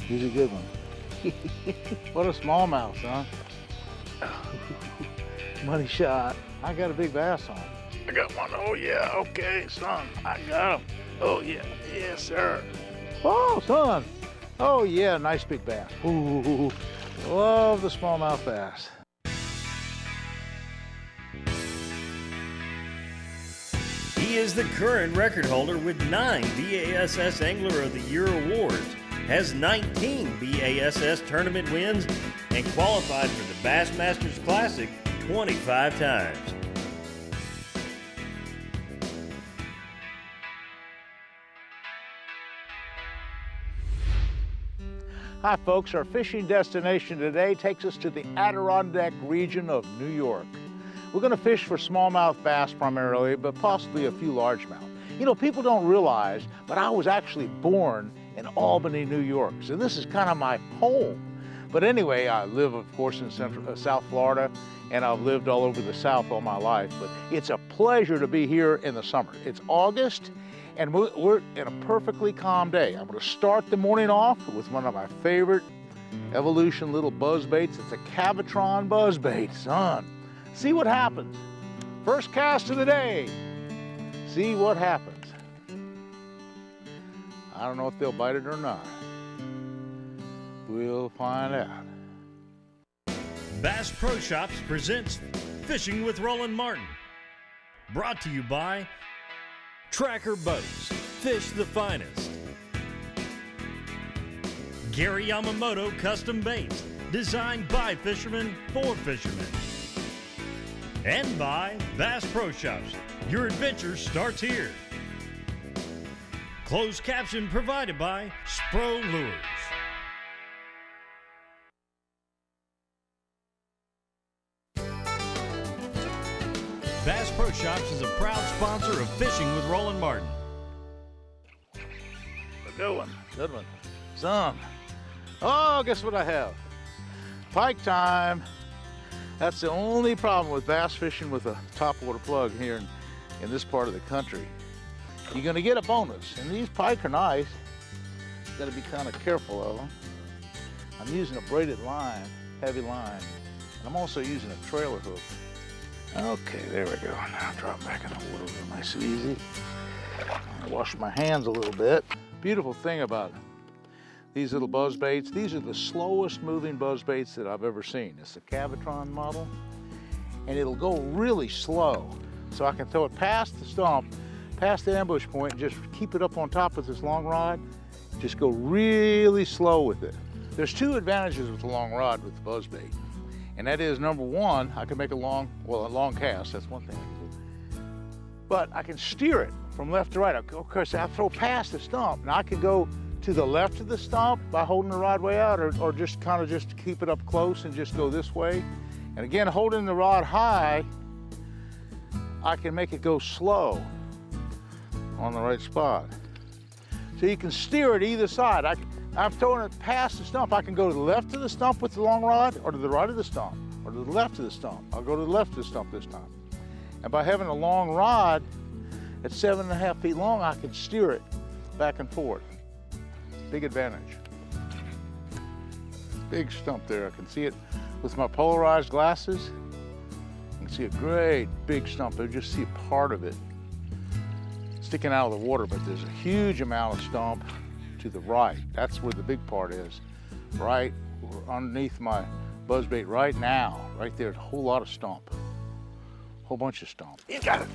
He's a good one. What a smallmouth, son. Money shot. I got a big bass on. I got one. Oh yeah, okay, son. I got him. Oh yeah, yes sir. Oh, son. Oh yeah, nice big bass. Ooh, love the smallmouth bass. He is the current record holder with 9 BASS Angler of the Year awards, has 19 BASS tournament wins, and qualified for the Bassmasters Classic 25 times. Hi folks, our fishing destination today takes us to the Adirondack region of New York. We're going to fish for smallmouth bass primarily, but possibly a few largemouth. You know, people don't realize, but I was actually born in Albany, New York, so this is kind of my home. But anyway, I live, of course, in South Florida, and I've lived all over the South all my life, but it's a pleasure to be here in the summer. It's August, and we're in a perfectly calm day. I'm going to start the morning off with one of my favorite Evolution little buzzbaits. It's a Cavatron buzzbait, son. See what happens. First cast of the day. See what happens. I don't know if they'll bite it or not. We'll find out. Bass Pro Shops presents Fishing with Roland Martin. Brought to you by Tracker Boats, fish the finest. Gary Yamamoto Custom Baits, designed by fishermen for fishermen. And by Bass Pro Shops, your adventure starts here. Closed caption provided by Spro Lures. Bass Pro Shops is a proud sponsor of Fishing with Roland Martin. A good one, good one. Son. Oh, guess what I have? Pike time. That's the only problem with bass fishing with a topwater plug here in this part of the country. You're gonna get a bonus, and these pike are nice. You gotta be kind of careful of them. I'm using a braided line, heavy line, and I'm also using a trailer hook. Okay, there we go. Now drop back in the water real nice and easy. Wash my hands a little bit. Beautiful thing about these little buzz baits, these are the slowest moving buzz baits that I've ever seen. It's the Cavatron model, and it'll go really slow. So I can throw it past the stump, past the ambush point, and just keep it up on top with this long rod. Just go really slow with it. There's two advantages with the long rod with the buzz bait. And that is, number one, I can make a long cast, that's one thing I can do. But I can steer it from left to right. Of course, I throw past the stump. Now I can go to the left of the stump by holding the rod way out, or just kind of just keep it up close and just go this way. And again, holding the rod high, I can make it go slow on the right spot. So you can steer it either side. I'm throwing it past the stump. I can go to the left of the stump with the long rod, or to the right of the stump, or to the left of the stump. I'll go to the left of the stump this time. And by having a long rod at 7.5 feet long, I can steer it back and forth. Big advantage. Big stump there. I can see it with my polarized glasses. You can see a great big stump. I just see a part of it sticking out of the water, but there's a huge amount of stump to the right. That's where the big part is. Right underneath my buzzbait right now. Right there, a whole lot of stump. Whole bunch of stump. You got it.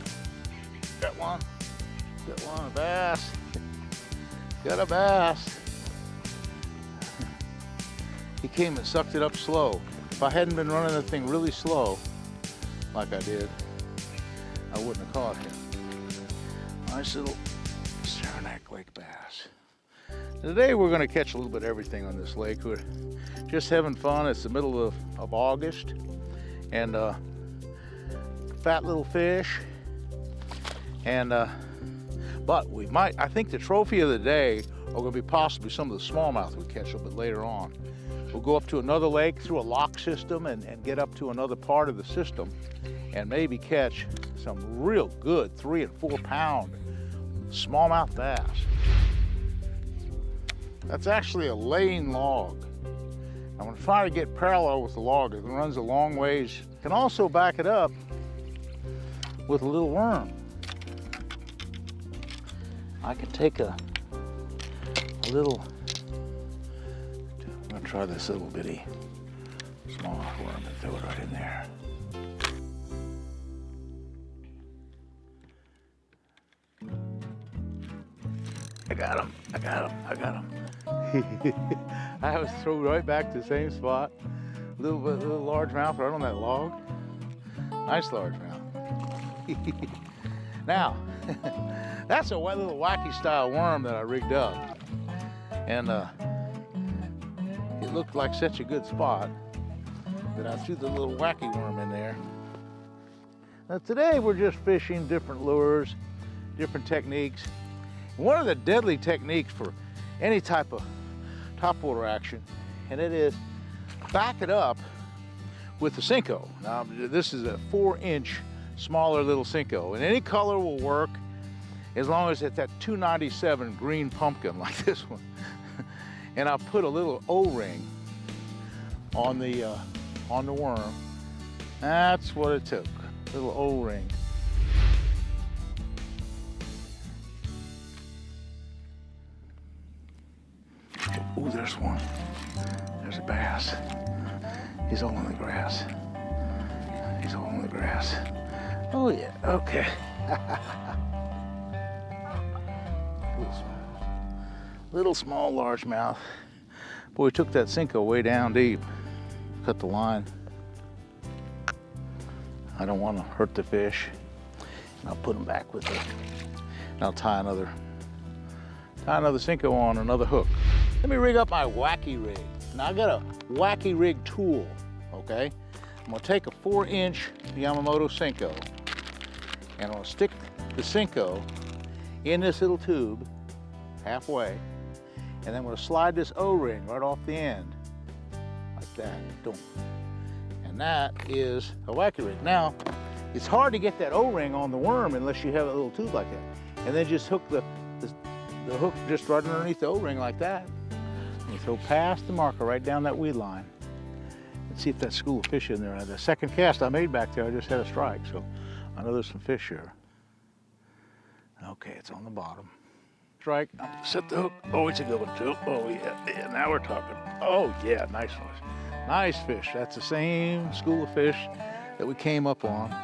Got one. Got one, a bass. Got a bass. He came and sucked it up slow. If I hadn't been running the thing really slow, like I did, I wouldn't have caught him. Nice little Saranac Lake bass. Today we're going to catch a little bit of everything on this lake. We're just having fun. It's the middle of August, and fat little fish. And but I think the trophy of the day are going to be possibly some of the smallmouth we catch a little bit later on. We'll go up to another lake through a lock system and get up to another part of the system and maybe catch some real good 3 and 4 pound smallmouth bass. That's actually a laying log. I'm gonna try to get parallel with the log. It runs a long ways. Can also back it up with a little worm. I can take a little, I'm gonna try this little bitty smallmouth worm and throw it right in there. I got him, I got him, I got him. I was thrown right back to the same spot. Little largemouth right on that log. Nice largemouth. Now, that's a little wacky style worm that I rigged up. And it looked like such a good spot that I threw the little wacky worm in there. Now today we're just fishing different lures, different techniques. One of the deadly techniques for any type of topwater action, and it is back it up with the Senko. Now this is a 4-inch smaller little Senko, and any color will work as long as it's that 297 green pumpkin like this one. And I put a little O-ring on the worm. That's what it took, a little O-ring. Ooh, there's one. There's a bass. He's all in the grass. He's all in the grass. Oh yeah, okay. Little small largemouth. Boy, we took that Senko way down deep. Cut the line. I don't want to hurt the fish. And I'll put them back with it. And I'll tie another Senko on another hook. Let me rig up my Wacky rig. Now I got a Wacky rig tool, okay? I'm gonna take a 4-inch Yamamoto Senko and I'm gonna stick the Senko in this little tube halfway, and then I'm gonna slide this O-ring right off the end, like that, boom. And that is a Wacky rig. Now, it's hard to get that O-ring on the worm unless you have a little tube like that. And then just hook the hook just right underneath the O-ring like that. And you throw past the marker right down that weed line and see if that school of fish in there. The second cast I made back there, I just had a strike, so I know there's some fish here. Okay, it's on the bottom. Strike, set the hook. Oh, it's a good one too. Oh yeah, now we're talking. Oh yeah, nice one. Nice fish. That's the same school of fish that we came up on.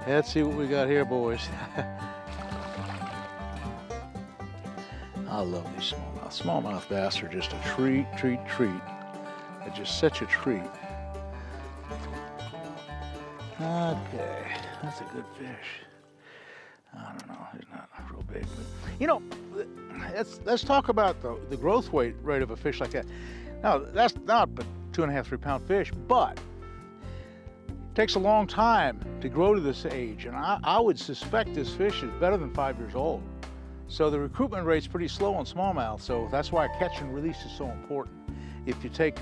Let's see what we got here, boys. I love these smallmouth. Smallmouth bass are just a treat. They're just such a treat. Okay, that's a good fish. I don't know, he's not real big, but you know, let's talk about the growth rate of a fish like that. Now, that's not but 2.5, 3 pound fish, but it takes a long time to grow to this age, and I would suspect this fish is better than 5 years old. So the recruitment rate's pretty slow on smallmouth, so that's why catch and release is so important. If you take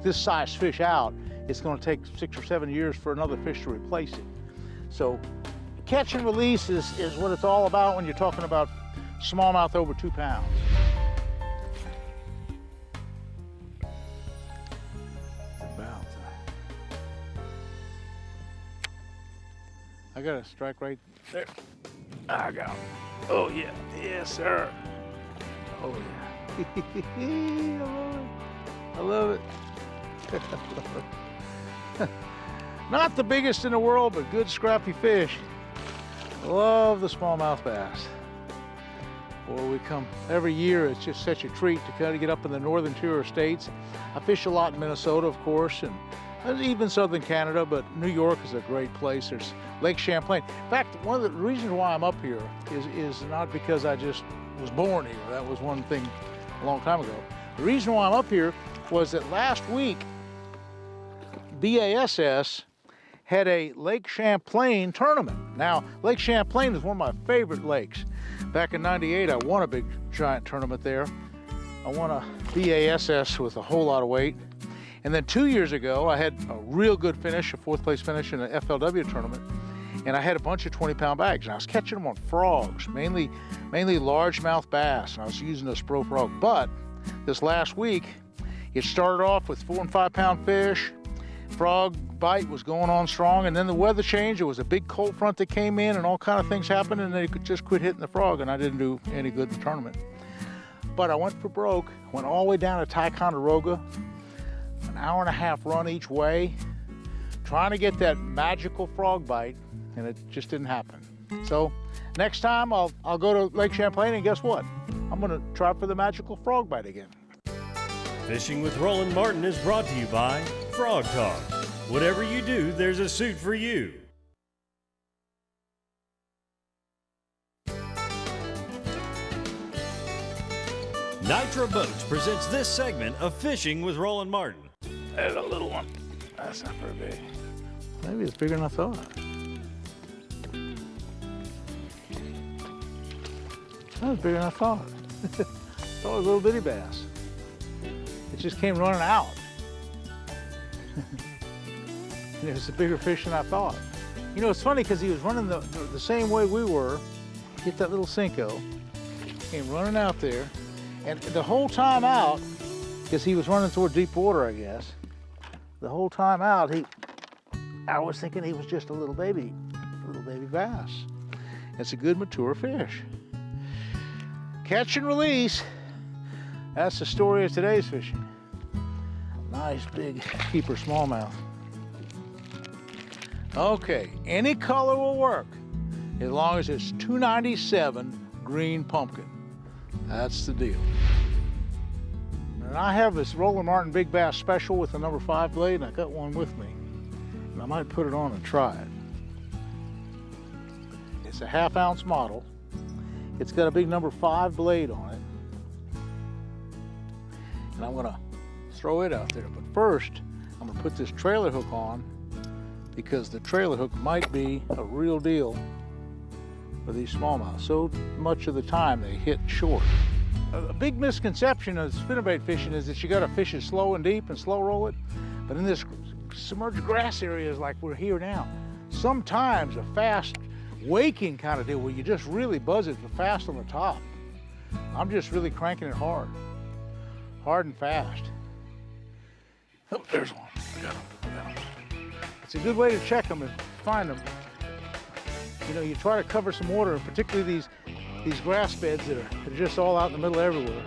this size fish out, it's going to take 6 or 7 years for another fish to replace it. So catch and release is what it's all about when you're talking about smallmouth over 2 pounds. I got a strike right there. I got him. Oh yeah, yes sir. Oh yeah. I love it. Not the biggest in the world, but good scrappy fish. Love the smallmouth bass. Boy, we come every year. It's just such a treat to kind of get up in the northern tier of states. I fish a lot in Minnesota, of course, and even southern Canada, but New York is a great place. There's Lake Champlain. In fact, one of the reasons why I'm up here is not because I just was born here. That was one thing a long time ago. The reason why I'm up here was that last week, BASS had a Lake Champlain tournament. Now, Lake Champlain is one of my favorite lakes. Back in '98, I won a big giant tournament there. I won a BASS with a whole lot of weight. And then 2 years ago, I had a real good finish, a 4th place finish in an FLW tournament. And I had a bunch of 20-pound bags, and I was catching them on frogs, mainly largemouth bass, and I was using a Spro frog. But this last week. It started off with 4 and 5 pound fish. Frog bite was going on strong, and then the weather changed. There was a big cold front that came in, and all kind of things happened, and they could just quit hitting the frog, and I didn't do any good in the tournament. But I went for broke, went all the way down to Ticonderoga, an hour and a half run each way, trying to get that magical frog bite, and it just didn't happen. So next time I'll go to Lake Champlain, and guess what? I'm gonna try for the magical frog bite again. Fishing with Roland Martin is brought to you by Frog Talk. Whatever you do, there's a suit for you. Nitro Boats presents this segment of Fishing with Roland Martin. There's a little one. That's not very big. Maybe it's bigger than I thought. That was bigger than I thought. I thought it was a little bitty bass. It just came running out. And it was a bigger fish than I thought. You know, it's funny because he was running the same way we were. Hit that little Cinco. Came running out there. And the whole time out, because he was running toward deep water, I guess. The whole time out, I was thinking he was just a little baby bass. It's a good mature fish. Catch and release. That's the story of today's fishing. Nice big keeper smallmouth. Okay, any color will work as long as it's 297 green pumpkin. That's the deal. And I have this Roland Martin Big Bass Special with the number 5 blade, and I got one with me. And I might put it on and try it. It's a 1/2 ounce model. It's got a big number 5 blade on it. And I'm gonna throw it out there. But first, I'm gonna put this trailer hook on because the trailer hook might be a real deal for these smallmouth. So much of the time they hit short. A big misconception of spinnerbait fishing is that you gotta fish it slow and deep and slow roll it. But in this submerged grass areas like we're here now, sometimes a fast waking kind of deal where you just really buzz it fast on the top. I'm just really cranking it hard and fast. Oh, there's one. I got him. It's a good way to check them and find them. You know, you try to cover some water, particularly these grass beds that are just all out in the middle everywhere.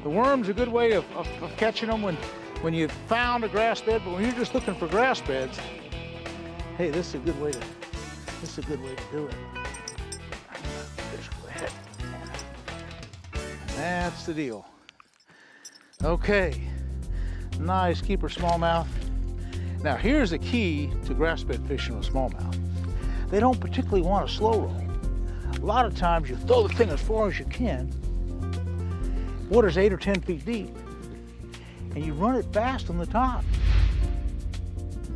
The worm's a good way of catching them when you've found a grass bed, but when you're just looking for grass beds, hey, this is a good way to do it. Just go ahead. That's the deal. Okay, nice keeper smallmouth. Now here's the key to grass bed fishing with smallmouth. They don't particularly want a slow roll. A lot of times you throw the thing as far as you can. Water's 8 or 10 feet deep, and you run it fast on the top.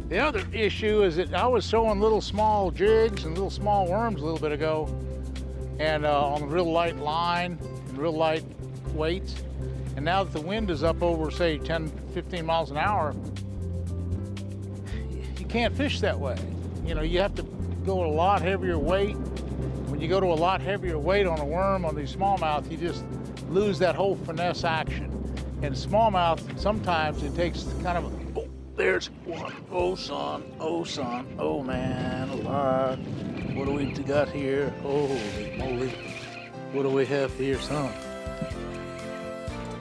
The other issue is that I was throwing little small jigs and little small worms a little bit ago, and on a real light line and real light weights. And now that the wind is up over, say, 10, 15 miles an hour, you can't fish that way. You know, you have to go at a lot heavier weight. When you go to a lot heavier weight on a worm on these smallmouth, you just lose that whole finesse action. And smallmouth, sometimes it takes kind of a, oh, there's one. Oh, son, oh, man, alive. What do we got here? Holy moly. What do we have here, son?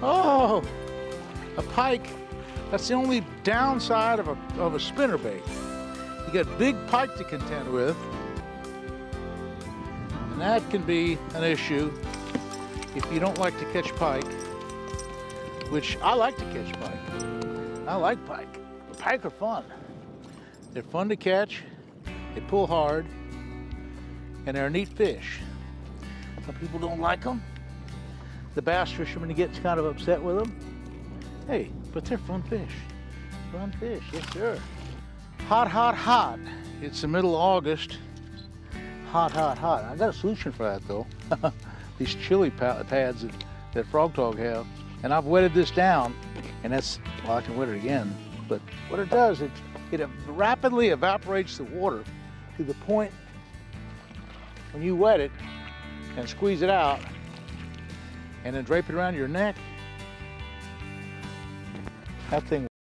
Oh, a pike. That's the only downside of a spinnerbait. You got big pike to contend with, and that can be an issue if you don't like to catch pike, which I like to catch pike. I like pike. Pike are fun. They're fun to catch, they pull hard, and they're a neat fish. Some people don't like them. The bass fishermen get kind of upset with them. Hey, but they're fun fish. Fun fish, yes sir. Hot, hot, hot. It's the middle of August. Hot, hot, hot. I got a solution for that though. These chili pads that Frog Talk have. And I've wetted this down, and that's, well, I can wet it again. But what it does, it rapidly evaporates the water to the point when you wet it and squeeze it out and then drape it around your neck. That thing